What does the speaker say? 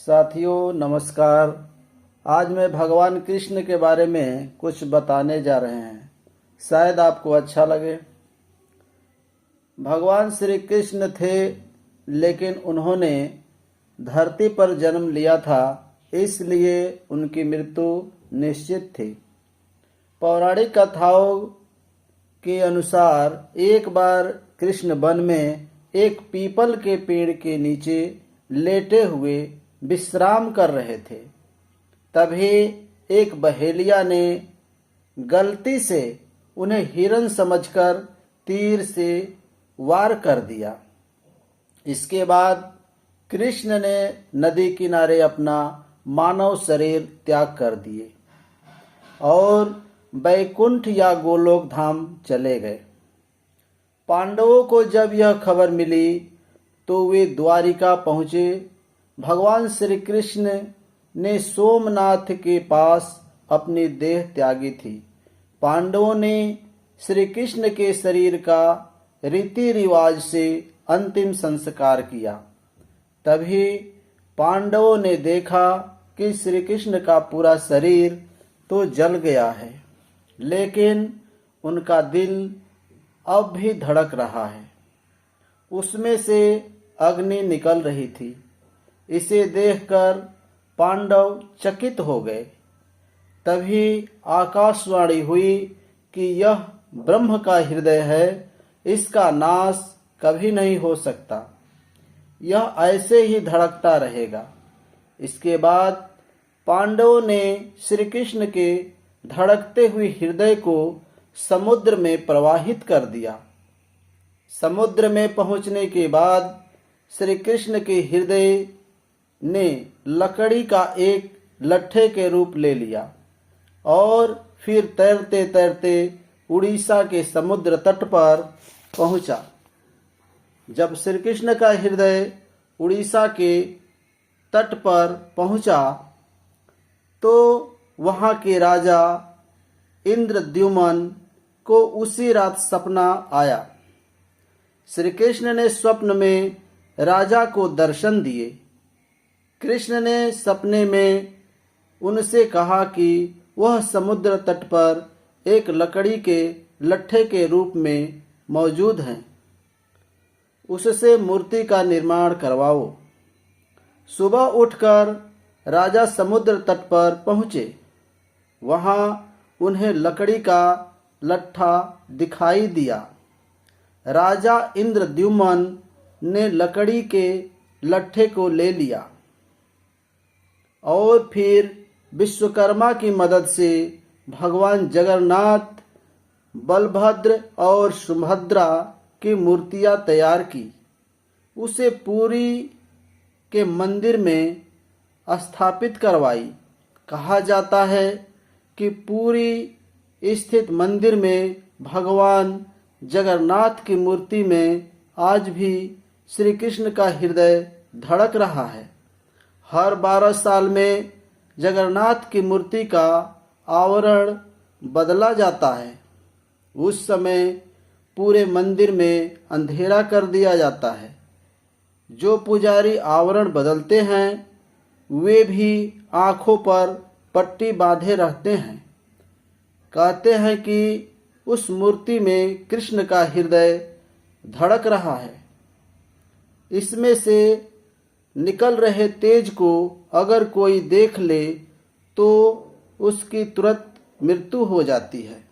साथियों नमस्कार। आज मैं भगवान कृष्ण के बारे में कुछ बताने जा रहे हैं, शायद आपको अच्छा लगे। भगवान श्री कृष्ण थे, लेकिन उन्होंने धरती पर जन्म लिया था, इसलिए उनकी मृत्यु निश्चित थी। पौराणिक कथाओं के अनुसार एक बार कृष्ण वन में एक पीपल के पेड़ के नीचे लेटे हुए विश्राम कर रहे थे। तभी एक बहेलिया ने गलती से उन्हें हिरन समझकर तीर से वार कर दिया। इसके बाद कृष्ण ने नदी किनारे अपना मानव शरीर त्याग कर दिए और बैकुंठ या गोलोक धाम चले गए। पांडवों को जब यह खबर मिली तो वे द्वारिका पहुँचे। भगवान श्री कृष्ण ने सोमनाथ के पास अपनी देह त्यागी थी। पांडवों ने श्री कृष्ण के शरीर का रीति रिवाज से अंतिम संस्कार किया। तभी पांडवों ने देखा कि श्री कृष्ण का पूरा शरीर तो जल गया है, लेकिन उनका दिल अब भी धड़क रहा है। उसमें से अग्नि निकल रही थी। इसे देखकर पांडव चकित हो गए। तभी आकाशवाणी हुई कि यह ब्रह्म का हृदय है, इसका नाश कभी नहीं हो सकता, यह ऐसे ही धड़कता रहेगा। इसके बाद पांडवों ने श्री कृष्ण के धड़कते हुए हृदय को समुद्र में प्रवाहित कर दिया। समुद्र में पहुंचने के बाद श्री कृष्ण के हृदय ने लकड़ी का एक लट्ठे के रूप ले लिया और फिर तैरते तैरते उड़ीसा के समुद्र तट पर पहुंचा। जब श्री कृष्ण का हृदय उड़ीसा के तट पर पहुंचा तो वहां के राजा इंद्रद्युम्न को उसी रात सपना आया। श्री कृष्ण ने स्वप्न में राजा को दर्शन दिए। कृष्ण ने सपने में उनसे कहा कि वह समुद्र तट पर एक लकड़ी के लट्ठे के रूप में मौजूद हैं, उससे मूर्ति का निर्माण करवाओ। सुबह उठकर राजा समुद्र तट पर पहुंचे। वहां उन्हें लकड़ी का लट्ठा दिखाई दिया। राजा इंद्रद्युम्न ने लकड़ी के लट्ठे को ले लिया और फिर विश्वकर्मा की मदद से भगवान जगन्नाथ, बलभद्र और सुभद्रा की मूर्तियां तैयार की। उसे पुरी के मंदिर में स्थापित करवाई। कहा जाता है कि पुरी स्थित मंदिर में भगवान जगन्नाथ की मूर्ति में आज भी श्री कृष्ण का हृदय धड़क रहा है। हर 12 साल में जगन्नाथ की मूर्ति का आवरण बदला जाता है। उस समय पूरे मंदिर में अंधेरा कर दिया जाता है। जो पुजारी आवरण बदलते हैं वे भी आंखों पर पट्टी बांधे रहते हैं। कहते हैं कि उस मूर्ति में कृष्ण का हृदय धड़क रहा है। इसमें से निकल रहे तेज को अगर कोई देख ले तो उसकी तुरंत मृत्यु हो जाती है।